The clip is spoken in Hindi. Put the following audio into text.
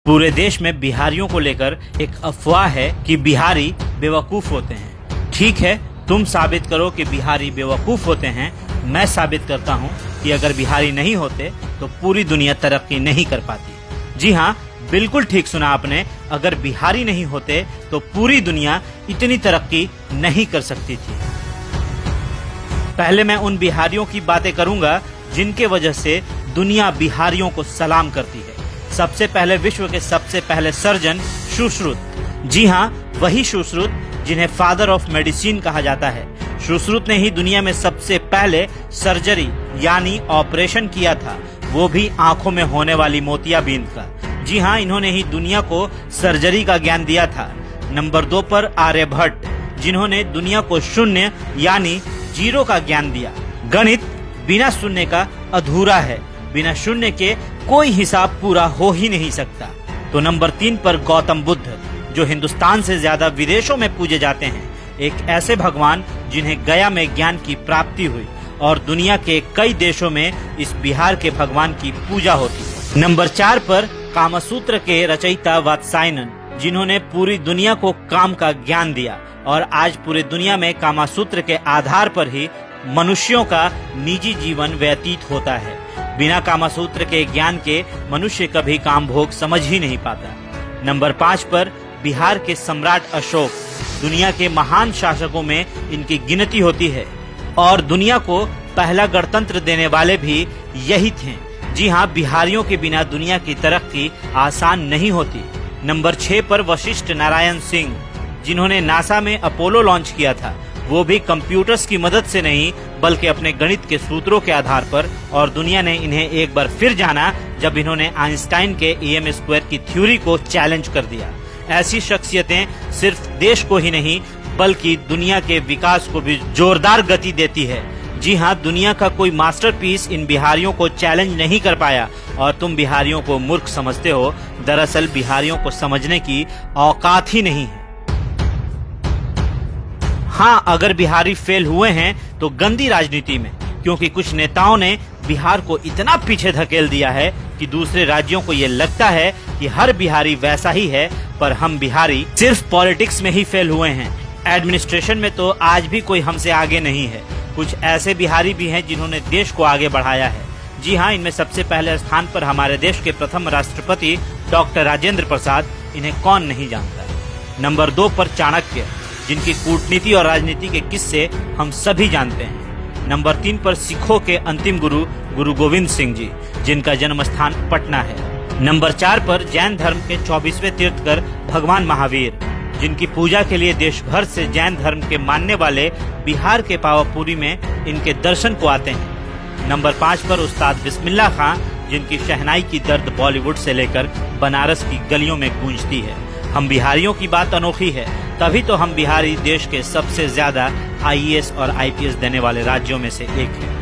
पूरे देश में बिहारियों को लेकर एक अफवाह है कि बिहारी बेवकूफ होते हैं। ठीक है, तुम साबित करो कि बिहारी बेवकूफ होते हैं। मैं साबित करता हूँ कि अगर बिहारी नहीं होते तो पूरी दुनिया तरक्की नहीं कर पाती। जी हाँ, बिल्कुल ठीक सुना आपने। अगर बिहारी नहीं होते तो पूरी दुनिया इतनी तरक्की नहीं कर सकती थी। पहले मैं उन बिहारियों की बातें करूंगा जिनके वजह से दुनिया बिहारियों को सलाम करती है। सबसे पहले विश्व के सबसे पहले सर्जन सुश्रुत। जी हाँ, वही सुश्रुत जिन्हें फादर ऑफ मेडिसिन कहा जाता है। सुश्रुत ने ही दुनिया में सबसे पहले सर्जरी यानी ऑपरेशन किया था, वो भी आंखों में होने वाली मोतियाबिंद का। जी हाँ, इन्होंने ही दुनिया को सर्जरी का ज्ञान दिया था। नंबर 2 पर आर्यभट्ट, जिन्होंने दुनिया को शून्य यानी जीरो का ज्ञान दिया। गणित बिना शून्य का अधूरा है, बिना शून्य के कोई हिसाब पूरा हो ही नहीं सकता। तो नंबर 3 पर गौतम बुद्ध, जो हिंदुस्तान से ज्यादा विदेशों में पूजे जाते हैं। एक ऐसे भगवान जिन्हें गया में ज्ञान की प्राप्ति हुई और दुनिया के कई देशों में इस बिहार के भगवान की पूजा होती है। नंबर 4 पर कामसूत्र के रचयिता वात्सायनन, जिन्होंने पूरी दुनिया को काम का ज्ञान दिया और आज पूरी दुनिया में कामसूत्र के आधार पर ही मनुष्यों का निजी जीवन व्यतीत होता है। बिना कामसूत्र के ज्ञान के मनुष्य कभी काम भोग समझ ही नहीं पाता। नंबर 5 पर बिहार के सम्राट अशोक, दुनिया के महान शासकों में इनकी गिनती होती है और दुनिया को पहला गणतंत्र देने वाले भी यही थे। जी हाँ, बिहारियों के बिना दुनिया की तरक्की आसान नहीं होती। नंबर 6 पर वशिष्ठ नारायण सिंह, जिन्होंने नासा में अपोलो लॉन्च किया था, वो भी कंप्यूटर्स की मदद से नहीं बल्कि अपने गणित के सूत्रों के आधार पर। और दुनिया ने इन्हें एक बार फिर जाना जब इन्होंने आइंस्टाइन के EM² की थ्योरी को चैलेंज कर दिया। ऐसी शख्सियतें सिर्फ देश को ही नहीं बल्कि दुनिया के विकास को भी जोरदार गति देती है। जी हाँ, दुनिया का कोई मास्टरपीस इन बिहारियों को चैलेंज नहीं कर पाया और तुम बिहारियों को मूर्ख समझते हो। दरअसल बिहारियों को समझने की औकात ही नहीं है। हाँ, अगर बिहारी फेल हुए हैं तो गंदी राजनीति में, क्योंकि कुछ नेताओं ने बिहार को इतना पीछे धकेल दिया है कि दूसरे राज्यों को ये लगता है कि हर बिहारी वैसा ही है। पर हम बिहारी सिर्फ पॉलिटिक्स में ही फेल हुए हैं, एडमिनिस्ट्रेशन में तो आज भी कोई हमसे आगे नहीं है। कुछ ऐसे बिहारी भी हैं जिन्होंने देश को आगे बढ़ाया है। जी हाँ, इनमें सबसे पहले स्थान पर हमारे देश के प्रथम राष्ट्रपति डॉक्टर राजेंद्र प्रसाद, इन्हें कौन नहीं जानता। नंबर 2 पर चाणक्य, जिनकी कूटनीति और राजनीति के किस्से हम सभी जानते हैं। नंबर 3 पर सिखों के अंतिम गुरु गुरु गोविंद सिंह जी, जिनका जन्म स्थान पटना है। नंबर 4 पर जैन धर्म के 24वें तीर्थकर भगवान महावीर, जिनकी पूजा के लिए देश भर से जैन धर्म के मानने वाले बिहार के पावापुरी में इनके दर्शन को आते हैं। नंबर 5 पर उस्ताद बिस्मिल्लाह खां, जिनकी शहनाई की दर्द बॉलीवुड से लेकर बनारस की गलियों में गूंजती है। हम बिहारियों की बात अनोखी है, तभी तो हम बिहारी देश के सबसे ज्यादा IAS और IPS देने वाले राज्यों में से एक है।